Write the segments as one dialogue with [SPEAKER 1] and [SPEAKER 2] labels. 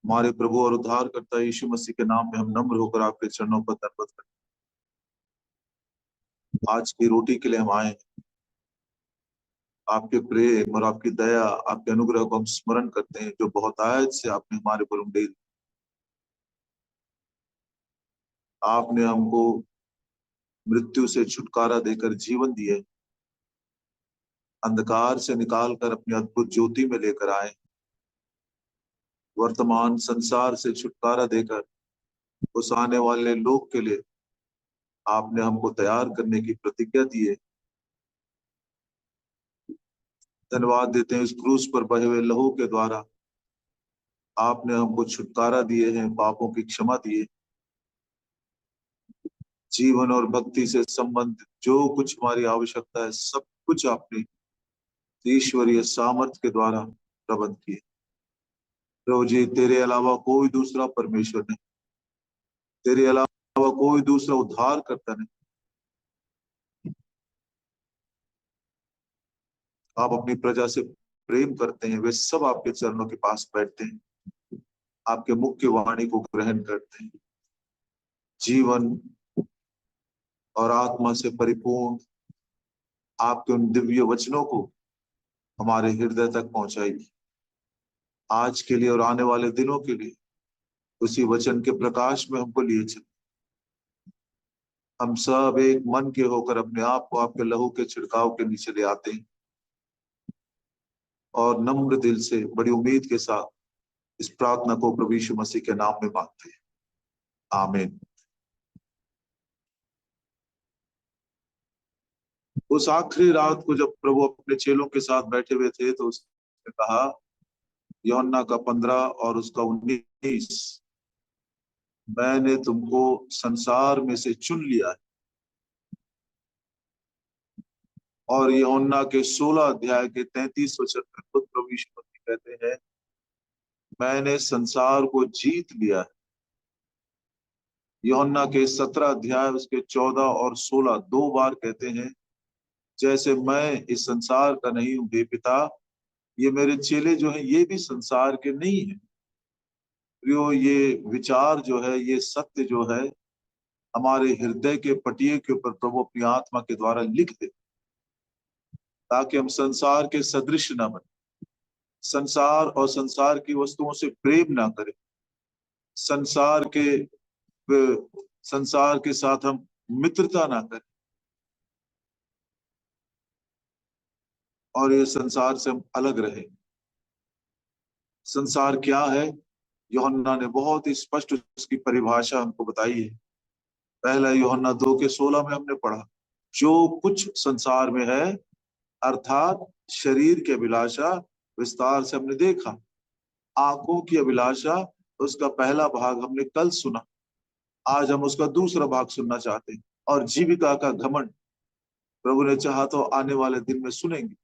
[SPEAKER 1] हमारे प्रभु और उद्धारकर्ता यीशु मसीह के नाम में हम नम्र होकर आपके चरणों पर दंडवत करते हैं। आज की रोटी के लिए हम आए हैं। आपके प्रेम और आपकी दया, आपके अनुग्रह को हम स्मरण करते हैं, जो बहुत आयत से आपने हमारे पर उंडेल। आपने हमको मृत्यु से छुटकारा देकर जीवन दिए, अंधकार से निकालकर अपनी अद्भुत ज्योति में लेकर आए। वर्तमान संसार से छुटकारा देकर उस आने वाले लोक के लिए आपने हमको तैयार करने की प्रतिज्ञा दी है। धन्यवाद देते हैं, इस क्रूस पर बहे हुए लहू के द्वारा आपने हमको छुटकारा दिए हैं, पापों की क्षमा दिए। जीवन और भक्ति से संबंधित जो कुछ हमारी आवश्यकता है, सब कुछ आपने ईश्वरीय सामर्थ्य के द्वारा प्रबंध किए। प्रभु जी, तेरे अलावा कोई दूसरा परमेश्वर नहीं, तेरे अलावा कोई दूसरा उद्धार करता नहीं। आप अपनी प्रजा से प्रेम करते हैं, वे सब आपके चरणों के पास बैठते हैं, आपके मुख्य वाणी को ग्रहण करते हैं। जीवन और आत्मा से परिपूर्ण आपके उन दिव्य वचनों को हमारे हृदय तक पहुंचाइए। आज के लिए और आने वाले दिनों के लिए उसी वचन के प्रकाश में हमको लिए चले। हम सब एक मन के होकर अपने आप को आपके लहू के छिड़काव के नीचे ले आते हैं और नम्र दिल से बड़ी उम्मीद के साथ इस प्रार्थना को प्रभु यीशु मसीह के नाम में मांगते हैं, आमीन। उस आखिरी रात को जब प्रभु अपने चेलों के साथ बैठे हुए थे, तो उसने कहा, यूहन्ना का 15 और उसका 19, मैंने तुमको संसार में से चुन लिया है। और यूहन्ना के 16 अध्याय के 33 वचन में खुद प्रभु यीशु मसीह कहते हैं, मैंने संसार को जीत लिया है। यूहन्ना के 17 अध्याय उसके 14 और 16 दो बार कहते हैं, जैसे मैं इस संसार का नहीं हूं, हे पिता, ये मेरे चेले जो हैं ये भी संसार के नहीं है। ये विचार जो है, ये सत्य जो है, हमारे हृदय के पटिए के ऊपर प्रभु अपनी आत्मा के द्वारा लिख दे, ताकि हम संसार के सदृश न बने, संसार और संसार की वस्तुओं से प्रेम ना करें, संसार के साथ हम मित्रता ना करें, और ये संसार से हम अलग रहे। संसार क्या है? यूहन्ना ने बहुत ही स्पष्ट उसकी परिभाषा हमको बताई है। पहला यूहन्ना 2 के 16 में हमने पढ़ा, जो कुछ संसार में है, अर्थात शरीर की अभिलाषा, विस्तार से हमने देखा। आंखों की अभिलाषा, उसका पहला भाग हमने कल सुना, आज हम उसका दूसरा भाग सुनना चाहते हैं। और जीविका का घमंड, प्रभु ने चाहा तो आने वाले दिन में सुनेंगे।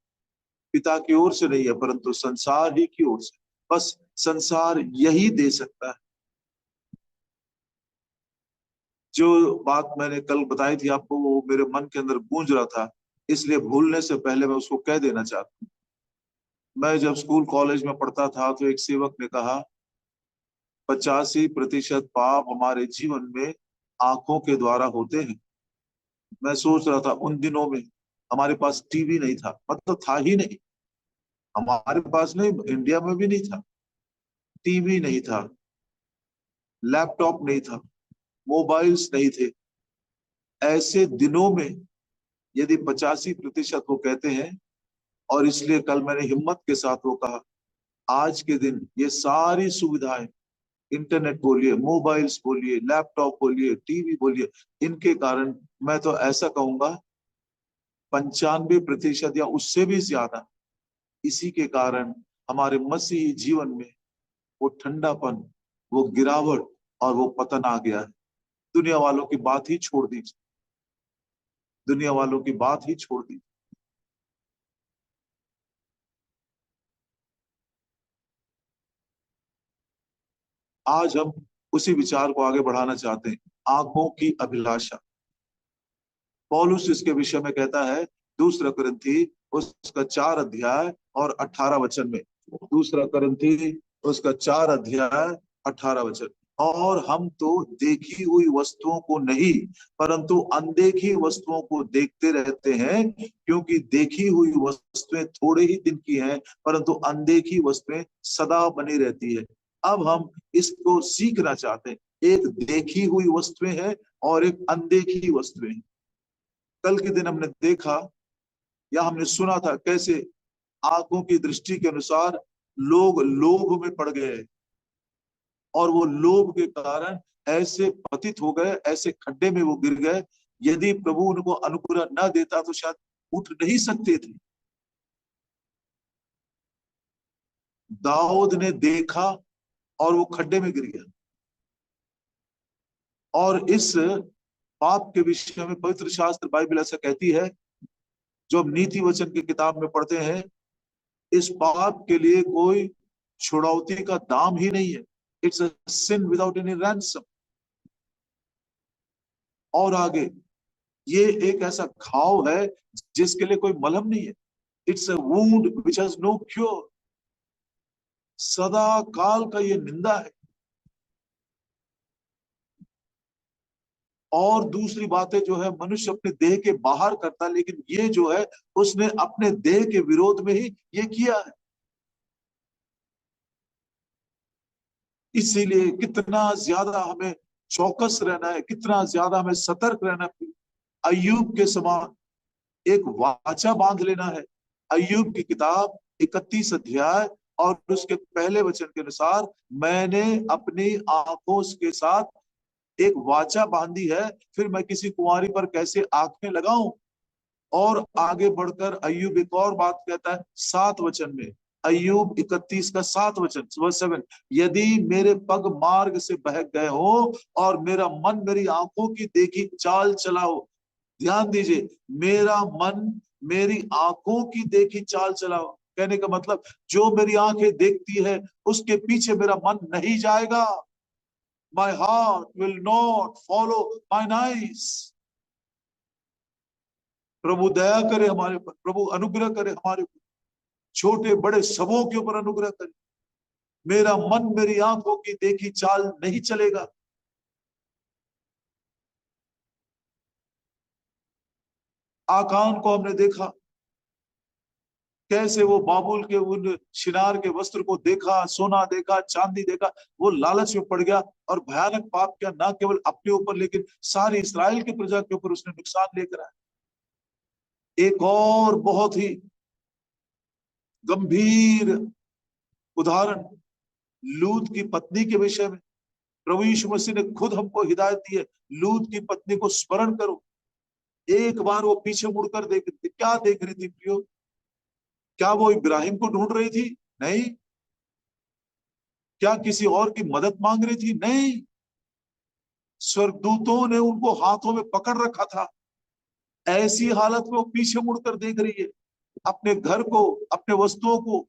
[SPEAKER 1] पिता की ओर से नहीं है, परंतु संसार ही की ओर से। बस संसार यही दे सकता है। जो बात मैंने कल बताई थी आपको, वो मेरे मन के अंदर गूंज रहा था, इसलिए भूलने से पहले मैं उसको कह देना चाहता हूँ। मैं जब स्कूल कॉलेज में पढ़ता था, तो एक सेवक ने कहा, 85% पाप हमारे जीवन में आंखों के द्वारा होते हैं। मैं सोच रहा था, उन दिनों में हमारे पास टीवी नहीं था, मतलब था ही नहीं, हमारे पास नहीं, इंडिया में भी नहीं था, टीवी नहीं था, लैपटॉप नहीं था, मोबाइल्स नहीं थे। ऐसे दिनों में यदि 85% वो कहते हैं, और इसलिए कल मैंने हिम्मत के साथ वो कहा, आज के दिन ये सारी सुविधाएं, इंटरनेट बोलिए, मोबाइल्स बोलिए, लैपटॉप बोलिए, टीवी बोलिए, इनके कारण मैं तो ऐसा कहूंगा 95% या उससे भी ज्यादा, इसी के कारण हमारे मसीही जीवन में वो ठंडापन, वो गिरावट और वो पतन आ गया है। दुनिया वालों की बात ही छोड़ दीजिए, दुनिया वालों की बात ही छोड़ दीजिए। आज हम उसी विचार को आगे बढ़ाना चाहते हैं, आंखों की अभिलाषा। पौलुस इसके विषय में कहता है, दूसरा कुरिन्थी उसका 4 अध्याय और 18 वचन में, दूसरा कुरिन्थी उसका 4 अध्याय 18 वचन, और हम तो देखी हुई वस्तुओं को नहीं परंतु अनदेखी वस्तुओं को देखते रहते हैं, क्योंकि देखी हुई वस्तुएं थोड़े ही दिन की हैं परंतु अनदेखी वस्तुएं सदा बनी रहती है। अब हम इसको सीखना चाहते हैं। एक देखी हुई वस्तुएं हैं और एक अनदेखी वस्तुएं हैं। कल के दिन हमने देखा या हमने सुना था कैसे आंखों की दृष्टि के अनुसार लोग लोभ में पड़ गए और वो लोभ के कारण ऐसे पतित हो गए, ऐसे खड्डे में वो गिर गए, यदि प्रभु उनको अनुग्रह न देता तो शायद उठ नहीं सकते थे। दाऊद ने देखा और वो खड्डे में गिर गया। और इस पाप के विषय में पवित्र शास्त्र बाइबल ऐसा कहती है, जो हम नीति वचन की किताब में पढ़ते हैं, इस पाप के लिए कोई छुड़ौती का दाम ही नहीं है। It's a sin without any ransom. और आगे, ये एक ऐसा घाव है जिसके लिए कोई मलहम नहीं है। It's a wound which has no cure. सदा काल का ये निंदा है। और दूसरी बातें जो है मनुष्य अपने देह के बाहर करता है, लेकिन ये जो है उसने अपने देह के विरोध में ही ये किया है। इसीलिए कितना ज्यादा हमें चौकस रहना है, कितना ज्यादा हमें सतर्क रहना है। अय्यूब के समान एक वाचा बांध लेना है। अय्यूब की किताब 31 अध्याय और उसके पहले वचन के अनुसार, मैंने अपनी आंखों के साथ एक वाचा बांधी है, फिर मैं किसी कुंवारी पर कैसे आंखें लगाऊं। और आगे बढ़कर अय्यूब एक और बात कहता है 7 वचन में, अय्यूब 31 का 7 वचन, वर्स 7, यदि मेरे पग मार्ग से बहक गए हो और मेरा मन मेरी आंखों की देखी चाल चला हो। ध्यान दीजिए, मेरा मन मेरी आंखों की देखी चाल चलाओ। कहने का मतलब, जो मेरी आंखें देखती है उसके पीछे मेरा मन नहीं जाएगा। My heart will not follow mine eyes. प्रभु दया करे हमारे ऊपर, प्रभु अनुग्रह करे हमारे ऊपर, छोटे बड़े सबों के ऊपर अनुग्रह करे। मेरा मन मेरी आंखों की देखी चाल नहीं चलेगा। आकान को हमने देखा, कैसे वो बाबुल के उन शिनार के वस्त्र को देखा, सोना देखा, चांदी देखा, वो लालच में पड़ गया और भयानक पाप किया, ना केवल अपने ऊपर लेकिन सारी इस्राएल की प्रजा के ऊपर उसने नुकसान लेकर आया। एक और बहुत ही गंभीर उदाहरण लूत की पत्नी के विषय में। प्रभु यीशु मसीह ने खुद हमको हिदायत दी है, लूत की पत्नी को स्मरण करो। एक बार वो पीछे मुड़कर देख रही थी। क्या देख रही थी प्रियो? क्या वो इब्राहिम को ढूंढ रही थी? नहीं। क्या किसी और की मदद मांग रही थी? नहीं। स्वर्गदूतों ने उनको हाथों में पकड़ रखा था। ऐसी हालत में वो पीछे मुड़कर देख रही है अपने घर को, अपने वस्तुओं को,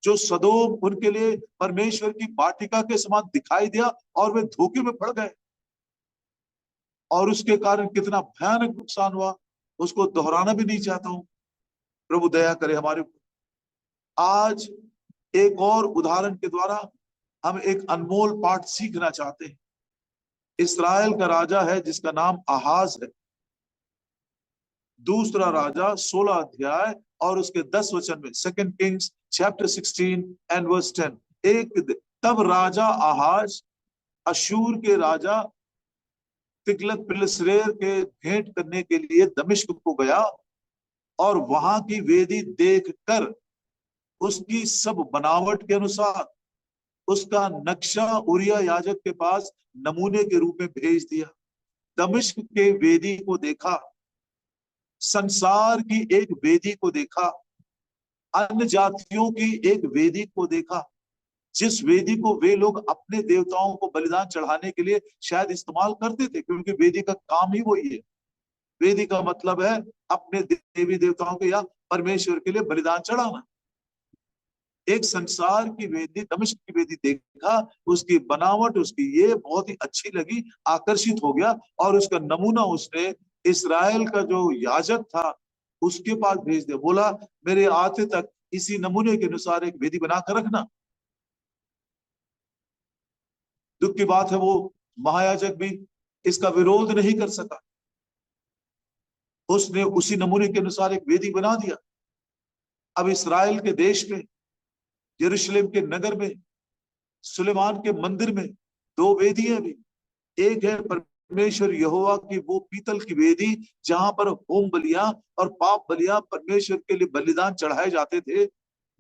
[SPEAKER 1] जो सदोम उनके लिए परमेश्वर की वाटिका के समान दिखाई दिया, और वे धोखे में पड़ गए। और उसके कारण कितना भयानक नुकसान हुआ, उसको दोहराना भी नहीं चाहता हूं। प्रभु दया करे हमारे ऊपर। आज एक और उदाहरण के द्वारा हम एक अनमोल पाठ सीखना चाहते हैं। इस्राएल का राजा है जिसका नाम आहाज है। दूसरा राजा 16 अध्याय और उसके 10 वचन में, 2 किंग्स चैप्टर 16 एंड वर्स 10। तब राजा आहाज अशूर के राजा तिग्लत पिलेसर के भेंट करने के लिए दमिश्क को गया, और वहां की वेदी देखकर उसकी सब बनावट के अनुसार उसका नक्शा उरिया याजक के पास नमूने के रूप में भेज दिया। दमिश्क के वेदी को देखा, संसार की एक वेदी को देखा, अन्य जातियों की एक वेदी को देखा, जिस वेदी को वे लोग अपने देवताओं को बलिदान चढ़ाने के लिए शायद इस्तेमाल करते थे, क्योंकि वेदी का काम ही वही है। वेदी का मतलब है अपने देवी देवताओं के या परमेश्वर के लिए बलिदान चढ़ाना। एक संसार की वेदी, दमिश्क की वेदी देखा, उसकी बनावट, उसकी ये बहुत ही अच्छी लगी, आकर्षित हो गया, और उसका नमूना उसने इस्राएल का जो याजक था उसके पास भेज दिया। बोला, मेरे आते तक इसी नमूने के अनुसार एक वेदी बनाकर रखना। दुख की बात है वो महायाजक भी इसका विरोध नहीं कर सका, उसने उसी नमूने के अनुसार एक वेदी बना दिया। अब इस्राएल के देश में, यरूशलेम के नगर में, सुलेमान के मंदिर में दो वेदियां भी। एक है परमेश्वर यहोवा की वो पीतल की वेदी जहां पर होम बलियां और पाप बलियां परमेश्वर के लिए बलिदान चढ़ाए जाते थे,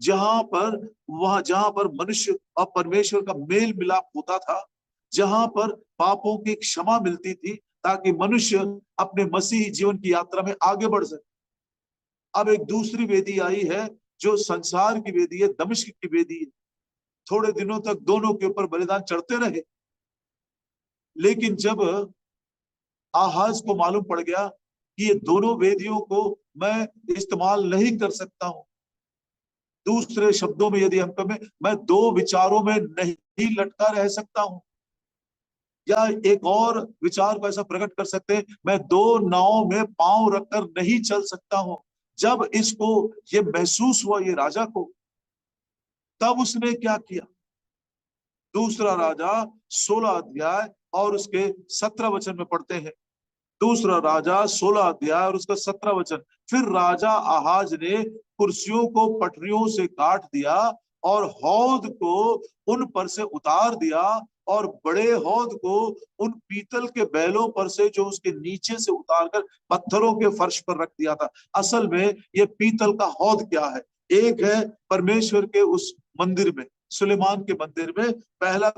[SPEAKER 1] जहां पर मनुष्य और परमेश्वर का मेल मिलाप होता था, जहां पर पापों की क्षमा मिलती थी ताकि मनुष्य अपने मसीही जीवन की यात्रा में आगे बढ़ सके। अब एक दूसरी वेदी आई है जो संसार की वेदी है, दमिश्क की वेदी है। थोड़े दिनों तक दोनों के ऊपर बलिदान चढ़ते रहे, लेकिन जब आहाज को मालूम पड़ गया कि ये दोनों वेदियों को मैं इस्तेमाल नहीं कर सकता हूं, दूसरे शब्दों में यदि हम कहें, मैं दो विचारों में नहीं लटका रह सकता हूं, या एक और विचार को ऐसा प्रकट कर सकते हैं, मैं दो नाव में पांव रखकर नहीं चल सकता हूं। जब इसको ये महसूस हुआ ये राजा को, तब उसने क्या किया? दूसरा राजा 16 अध्याय और उसके 17 वचन में पढ़ते हैं। दूसरा राजा 16 अध्याय और उसका 17 वचन। फिर राजा आहाज ने कुर्सियों को पटरियों से काट दिया और हौद को उन पर से उतार दिया और बड़े हौद को उन पीतल के बैलों पर से जो उसके नीचे से उतारकर पत्थरों के फर्श पर रख दिया था। असल में ये पीतल का हौद क्या है? एक है परमेश्वर के उस मंदिर में, सुलेमान के मंदिर में पहला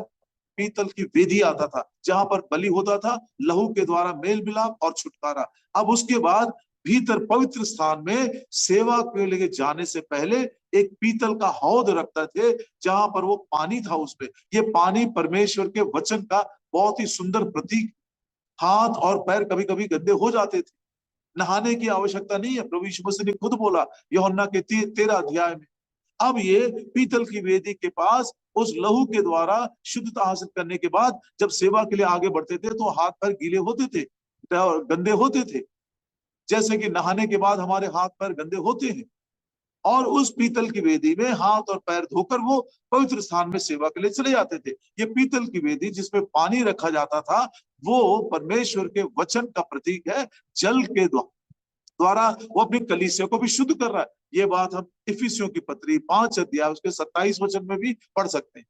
[SPEAKER 1] पीतल की वेदी आता था जहां पर बलि होता था, लहू के द्वारा मेल मिलाप और छुटकारा। अब उसके बाद भीतर पवित्र स्थान में सेवा के लिए जाने से पहले एक पीतल का हौद रखते थे जहां पर वो पानी था। उसपे ये पानी परमेश्वर के वचन का बहुत ही सुंदर प्रतीक। हाथ और पैर कभी कभी गंदे हो जाते थे, नहाने की आवश्यकता नहीं है, प्रभु यीशु मसीह ने खुद बोला यूहन्ना के 13 अध्याय में। अब ये पीतल की वेदी के पास उस लहू के द्वारा शुद्धता हासिल करने के बाद जब सेवा के लिए आगे बढ़ते थे तो हाथ पैर गीले होते थे और गंदे होते थे, जैसे कि नहाने के बाद हमारे हाथ पैर गंदे होते हैं। और उस पीतल की वेदी में हाथ और पैर धोकर वो पवित्र स्थान में सेवा के लिए चले जाते थे। ये पीतल की वेदी जिसमें पानी रखा जाता था वो परमेश्वर के वचन का प्रतीक है। जल के द्वारा वो अपनी कलीसिया को भी शुद्ध कर रहा है। ये बात हम इफिसियों की पत्री 5 अध्याय उसके 27 वचन में भी पढ़ सकते हैं।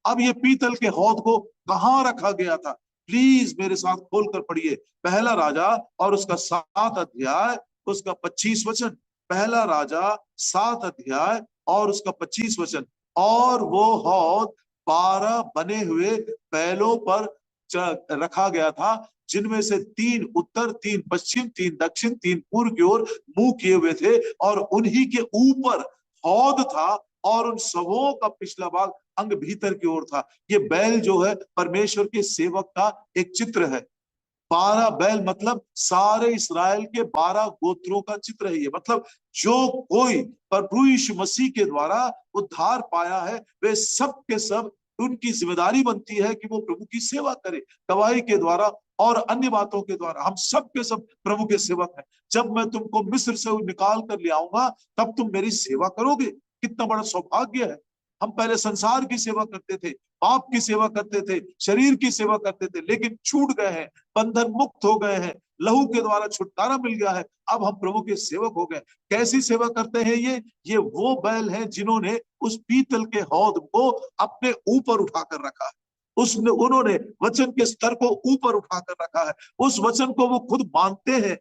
[SPEAKER 1] अब ये पीतल के हौद को कहां रखा गया था? प्लीज मेरे साथ खोलकर पढ़िए पहला राजा और उसका 7 अध्याय उसका 25 वचन। पहला राजा 7 अध्याय और उसका 25 वचन। और वो हौद 12 बने हुए बैलों पर रखा गया था, जिनमें से 3 उत्तर, 3 पश्चिम, 3 दक्षिण, 3 पूर्व की ओर मुंह किए हुए थे, और उन्हीं के ऊपर हौद था और उन सबों का पिछला भाग अंग भीतर की ओर था। ये बैल जो है परमेश्वर के सेवक का एक चित्र है। 12 बैल मतलब सारे इस्राएल के 12 गोत्रों का चित्र है। ये मतलब जो कोई प्रभु यीशु मसीह के द्वारा उद्धार पाया है वे सब के सब, उनकी जिम्मेदारी बनती है कि वो प्रभु की सेवा करे, गवाही के द्वारा और अन्य बातों के द्वारा। हम सब के सब प्रभु के सेवक हैं। जब मैं तुमको मिस्र से निकाल कर ले आऊंगा तब तुम मेरी सेवा करोगे। कितना बड़ा सौभाग्य है। हम पहले संसार की सेवा करते थे, पाप की सेवा करते थे, शरीर की सेवा करते थे, लेकिन छूट गए हैं, बंधन मुक्त हो गए हैं, लहू के द्वारा छुटकारा मिल गया है। अब हम प्रभु के सेवक हो गए। कैसी सेवा करते हैं? ये वो बैल हैं जिन्होंने उस पीतल के हौद को अपने ऊपर उठाकर रखा है। उन्होंने वचन के स्तर को ऊपर उठाकर रखा है। उस वचन को वो खुद मानते हैं,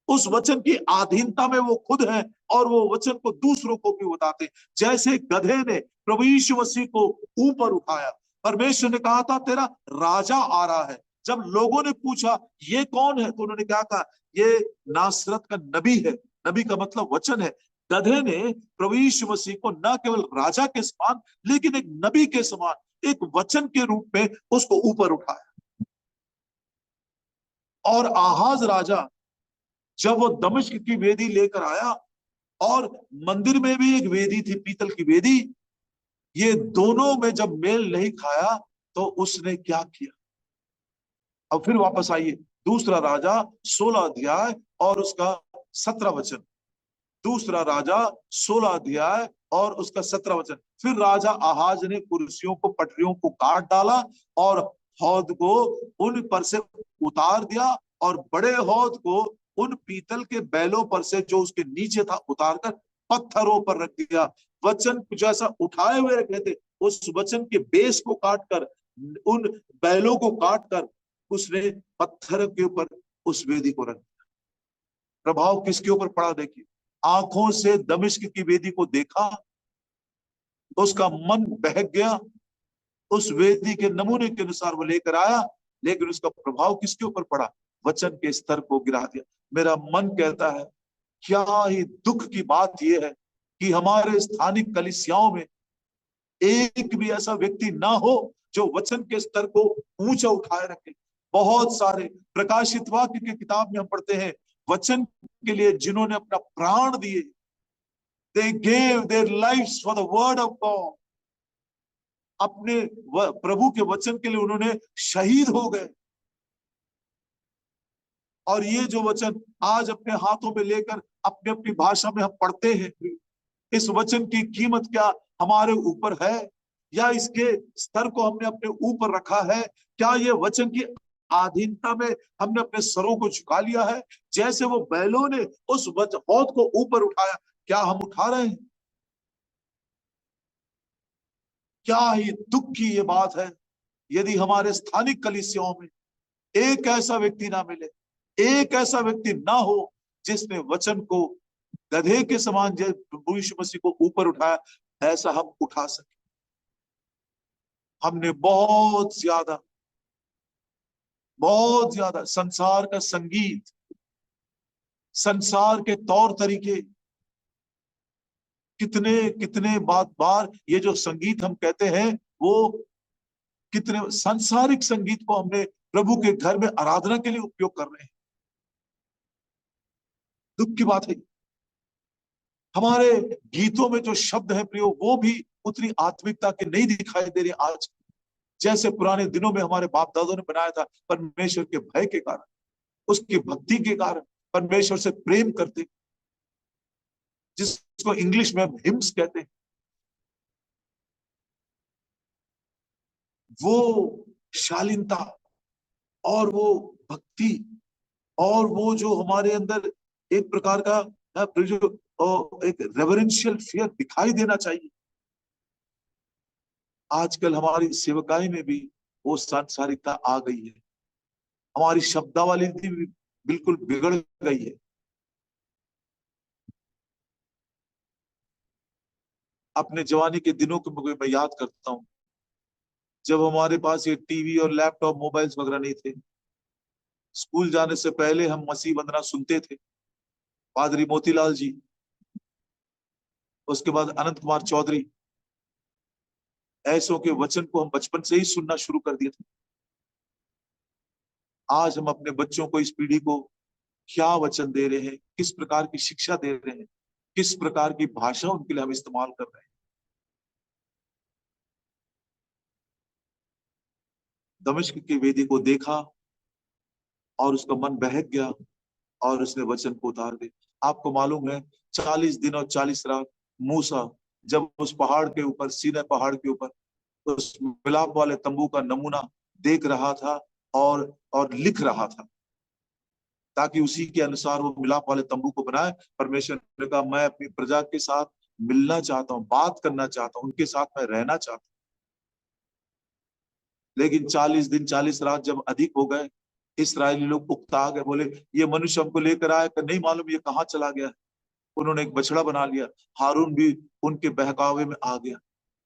[SPEAKER 1] उस वचन की अधीनता में वो खुद हैं और वो वचन को दूसरों को भी बताते हैं। जैसे गधे ने प्रभु यीशु मसीह को ऊपर उठाया, परमेश्वर ने कहा था तेरा राजा आ रहा है। जब लोगों ने पूछा ये कौन है, तो उन्होंने क्या कहा? ये नासरत का नबी है। नबी का मतलब वचन है। गधे ने प्रभु यीशु मसीह को न केवल राजा के समान लेकिन एक नबी के समान, एक वचन के रूप में उसको ऊपर उठाया। और आहाज राजा जब वो दमिश्क की वेदी लेकर आया, और मंदिर में भी एक वेदी थी, पीतल की वेदी, ये दोनों में जब मेल नहीं खाया तो उसने क्या किया? अब फिर वापस आइए दूसरा राजा 16 अध्याय और उसका 17 वचन। दूसरा राजा 16 अध्याय और उसका 17 वचन। फिर राजा आहाज ने कुर्सियों को, पटरियों को काट डाला और हौद को उन पर से उतार दिया और बड़े हौद को उन पीतल के बैलों पर से जो उसके नीचे था उतारकर पत्थरों पर रख दिया। वचन जैसा उठाए हुए रखे थे, उस वचन के बेस को काटकर, उन बैलों को काटकर उसने पत्थर के ऊपर उस वेदी को रख दिया। प्रभाव किसके ऊपर पड़ा देखिए, आंखों से दमिश्क की वेदी को देखा, उसका मन बहक गया, उस वेदी के नमूने के अनुसार वो लेकर आया, लेकिन उसका प्रभाव किसके ऊपर पड़ा, वचन के स्तर को गिरा दिया। मेरा मन कहता है क्या ही दुख की बात यह है कि हमारे स्थानिक कलीसियाओं में एक भी ऐसा व्यक्ति ना हो जो वचन के स्तर को ऊंचा उठाए रखे। बहुत सारे प्रकाशित वाक्य की किताब में हम पढ़ते हैं वचन के लिए जिन्होंने अपना प्राण दिए, they gave their lives for the word of God, अपने प्रभु के वचन के लिए उन्होंने शहीद हो गए। और ये जो वचन आज अपने हाथों में लेकर अपनी अपनी भाषा में हम पढ़ते हैं, इस वचन की कीमत क्या हमारे ऊपर है, या इसके स्तर को हमने अपने ऊपर रखा है? क्या ये वचन की अधीनता में हमने अपने सरों को झुका लिया है? जैसे वो बैलों ने उस हौद को ऊपर उठाया, क्या हम उठा रहे हैं? क्या ही दुख की ये बात है यदि हमारे स्थानिक कलीसियाओं में एक ऐसा व्यक्ति ना मिले, एक ऐसा व्यक्ति ना हो जिसने वचन को गधे के समान प्रभु यीशु मसीह को ऊपर उठाया, ऐसा हम उठा सके। हमने बहुत ज्यादा संसार का संगीत, संसार के तौर तरीके, कितने कितने बार ये जो संगीत हम कहते हैं वो कितने सांसारिक संगीत को हमने प्रभु के घर में आराधना के लिए उपयोग कर रहे हैं। दुख की बात है। हमारे गीतों में जो शब्द है प्रियो, वो भी उतनी आत्मिकता के नहीं दिखाई दे रही आज, जैसे पुराने दिनों में हमारे बाप दादों ने बनाया था। परमेश्वर के भय के कारण, उसकी भक्ति के कारण, परमेश्वर से प्रेम करते, जिसको इंग्लिश में हिम्स कहते हैं, वो शालीनता और वो भक्ति और वो जो हमारे अंदर एक प्रकार का जो एक रेवरेंशियल फियर दिखाई देना चाहिए, आजकल हमारी सेवकाई में भी वो सांसारिकता आ गई है। हमारी शब्दावली भी बिल्कुल बिगड़ गई है। अपने जवानी के दिनों को मैं याद करता हूँ, जब हमारे पास ये टीवी और लैपटॉप मोबाइल्स वगैरह नहीं थे। स्कूल जाने से पहले हम मसीह वंदना सुनते थे, पादरी मोतीलाल जी, उसके बाद अनंत कुमार चौधरी, ऐसों के वचन को हम बचपन से ही सुनना शुरू कर दिए थे। आज हम अपने बच्चों को, इस पीढ़ी को क्या वचन दे रहे हैं, किस प्रकार की शिक्षा दे रहे हैं, किस प्रकार की भाषा उनके लिए हम इस्तेमाल कर रहे हैं। दमिश्क की वेदी को देखा और उसका मन बहक गया और उसने वचन को उतार दिया। आपको मालूम है 40 दिन और 40 रात मूसा जब उस पहाड़ के ऊपर, सीनै पहाड़ के ऊपर उस मिलाप वाले तंबू का नमूना देख रहा था और लिख रहा था, ताकि उसी के अनुसार वो मिलाप वाले तंबू को बनाए। परमेश्वर ने कहा मैं अपनी प्रजा के साथ मिलना चाहता हूँ, बात करना चाहता हूँ, उनके साथ मैं रहना चाहता हूँ। लेकिन 40 दिन 40 रात जब अधिक हो गए, इस्राएली लोग उकता गए, बोले ये मनुष्य हमको लेकर आया, नहीं मालूम ये कहाँ चला गया। उन्होंने एक बछड़ा बना लिया। हारून भी उनके बहकावे में आ गया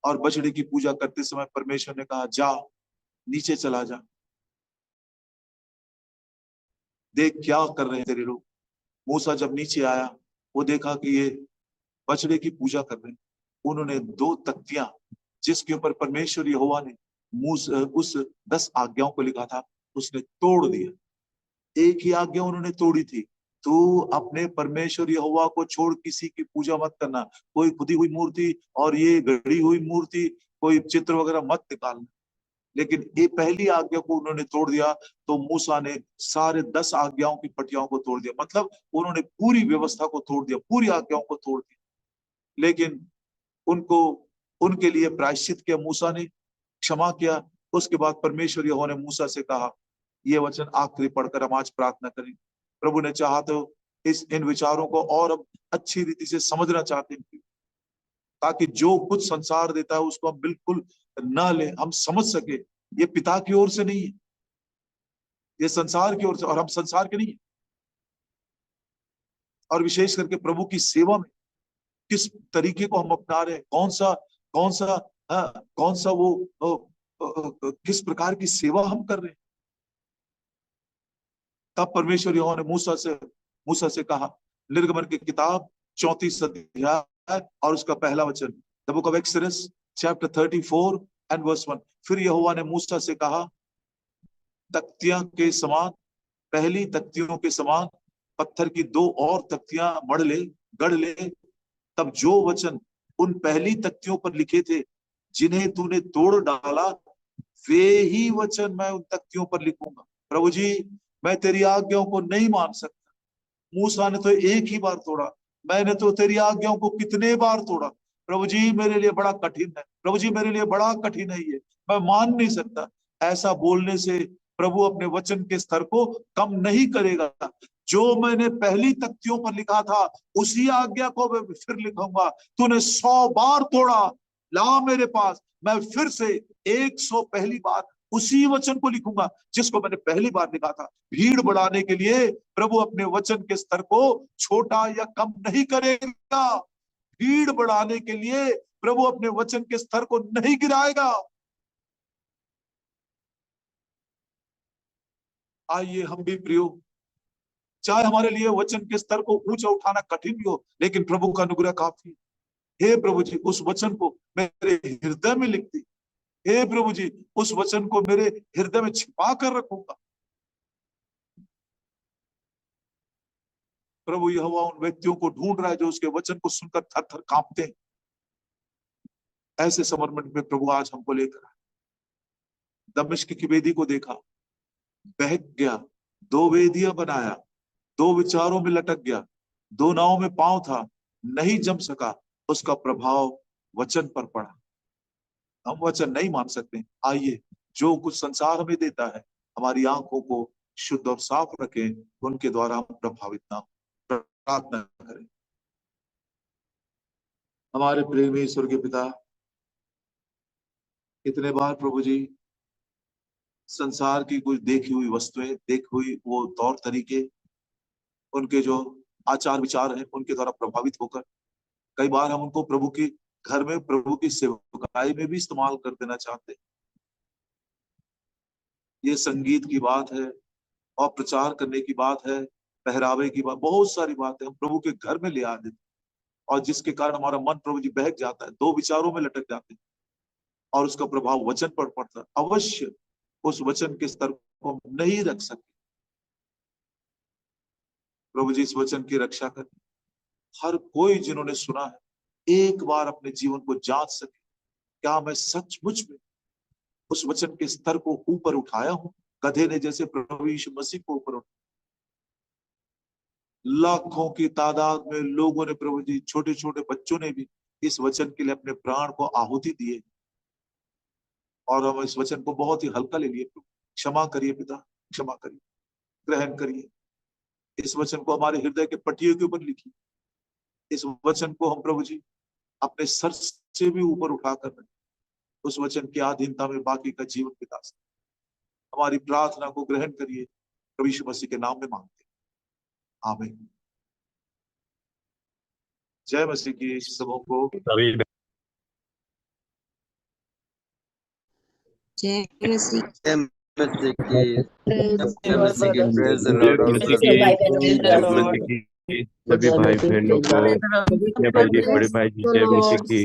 [SPEAKER 1] और बछड़े की पूजा करते समय परमेश्वर ने कहा जा, नीचे चला जा, देख क्या कर रहे हैं तेरे लोग। मूसा जब नीचे आया, वो देखा कि ये बछड़े की पूजा कर रहे हैं। उन्होंने 2 तख्तियां जिसके ऊपर परमेश्वर यहोवा ने उस 10 आज्ञाओं को लिखा था, उसने तोड़ दिया। एक ही आज्ञा उन्होंने तोड़ी थी, तू अपने परमेश्वर यहोवा को छोड़ किसी की पूजा मत करना, कोई खुदी हुई मूर्ति और ये गढ़ी हुई मूर्ति, कोई चित्र वगैरह मत निकालना। लेकिन ये पहली आज्ञा को उन्होंने तोड़ दिया, तो मूसा ने सारे 10 आज्ञाओं की पटियाओं को तोड़ दिया। मतलब उन्होंने पूरी व्यवस्था को तोड़ दिया, पूरी आज्ञाओं को तोड़ दिया। लेकिन उनको, उनके लिए प्रायश्चित किया मूसा ने, क्षमा किया, उसके बाद परमेश्वर यहोवा ने मूसा से कहा, ये वचन आखिरी पढ़कर हम आज प्रार्थना करें। प्रभु ने चाहा तो इन विचारों को और अब अच्छी रीति से समझना चाहते हैं, ताकि जो कुछ संसार देता है उसको हम बिल्कुल ना ले, हम समझ सके ये पिता की ओर से नहीं है, ये संसार की ओर से, और हम संसार के नहीं है। और विशेष करके प्रभु की सेवा में किस तरीके को हम अपना रहे हैं, कौन सा वो किस प्रकार की सेवा हम कर रहे हैं। तब परमेश्वर यहोवा ने मूसा से कहा, निर्गमन की किताब 34 अध्याय और उसका पहला वचन, the book of Exodus chapter 34 and verse 1। फिर यहोवा ने मूसा से कहा, तख्तियां के समान, पहली तख्तियों के समान पत्थर की 2 और तख्तियां गढ़ ले। तब जो वचन उन पहली तख्तियों पर लिखे थे जिन्हें तूने तोड़ डाला, वे ही वचन मैं उन तख्तियों पर लिखूंगा। प्रभु जी, मैं तेरी आज्ञाओं को नहीं मान सकता। मूसा ने तो एक ही बार तोड़ा, मैंने तो तेरी आज्ञाओं को कितने बार तोड़ा। प्रभु जी, मेरे लिए बड़ा कठिन है। प्रभु जी, मेरे लिए बड़ा कठिन है, ये मैं मान नहीं सकता। ऐसा बोलने से प्रभु अपने वचन के स्तर को कम नहीं करेगा। जो मैंने पहली तख्तियों पर लिखा था उसी आज्ञा को मैं फिर लिखूंगा। तूने 100 बार तोड़ा, ला मेरे पास, मैं फिर से 100 पहली बार उसी वचन को लिखूंगा जिसको मैंने पहली बार लिखा था। भीड़ बढ़ाने के लिए प्रभु अपने वचन के स्तर को छोटा या कम नहीं करेगा। भीड़ बढ़ाने के लिए प्रभु अपने वचन के स्तर को नहीं गिराएगा। आइए हम भी प्रियो, चाहे हमारे लिए वचन के स्तर को ऊंचा उठाना कठिन भी हो, लेकिन प्रभु का अनुग्रह काफी। हे प्रभु जी, उस वचन को मेरे हृदय में लिख दी। हे प्रभु जी, उस वचन को मेरे हृदय में छिपा कर रखूंगा। प्रभु यहोवा उन व्यक्तियों को ढूंढ रहा है जो उसके वचन को सुनकर थर थर कांपते हैं। ऐसे समर्पण में प्रभु आज हमको लेकर आए। दमिश्क की वेदी को देखा, बहक गया, 2 वेदियां बनाया, 2 विचारों में लटक गया, 2 नावों में पांव था, नहीं जम सका। उसका प्रभाव वचन पर पड़ा। हम वचन नहीं मान सकते। आइए, जो कुछ संसार हमें देता है, हमारी आंखों को शुद्ध और साफ रखें, उनके द्वारा हम प्रभावित ना हो। प्रार्थना करें। हमारे प्रेमी ईश्वर के पिता, इतने बार प्रभु जी संसार की कुछ देखी हुई वस्तुएं, देखी हुई वो तौर तरीके, उनके जो आचार विचार हैं, उनके द्वारा प्रभावित होकर कई बार हम उनको प्रभु की घर में, प्रभु की सेवकाई में भी इस्तेमाल कर देना चाहते हैं। ये संगीत की बात है और प्रचार करने की बात है, पहरावे की बात, बहुत सारी बातें हम प्रभु के घर में ले आ देते हैं, और जिसके कारण हमारा मन प्रभु जी बहक जाता है, 2 विचारों में लटक जाते हैं, और उसका प्रभाव वचन पर पड़ता है। अवश्य उस वचन के स्तर को हम नहीं रख सकते। प्रभु जी, इस वचन की रक्षा करें। हर कोई जिन्होंने सुना है, एक बार अपने जीवन को जांच सके, क्या मैं सचमुच में उस वचन के स्तर को ऊपर उठाया हूं, गधे ने जैसे प्रभु यीशु मसीह को ऊपर उठाया। लाखों की तादाद में लोगों ने, प्रभु जी, छोटे छोटे बच्चों ने भी इस वचन के लिए अपने प्राण को आहुति दिए, और हम इस वचन को बहुत ही हल्का ले लिए। क्षमा करिए पिता, क्षमा करिए, ग्रहण करिए। इस वचन को हमारे हृदय के पटियों के ऊपर लिखिए। इस वचन को हम प्रभु जी अपने सर से भी ऊपर उठाकर उस वचन की अधीनता में बाकी का जीवन बिता सकते। हमारी प्रार्थना को ग्रहण करिए, प्रभु यीशु मसीह के नाम में मांगते हैं, आमीन। जय मसीह की। सबों को
[SPEAKER 2] जय मसीह
[SPEAKER 3] सभी भाई बहनों को, बड़े भाई जी, जय मसीह की।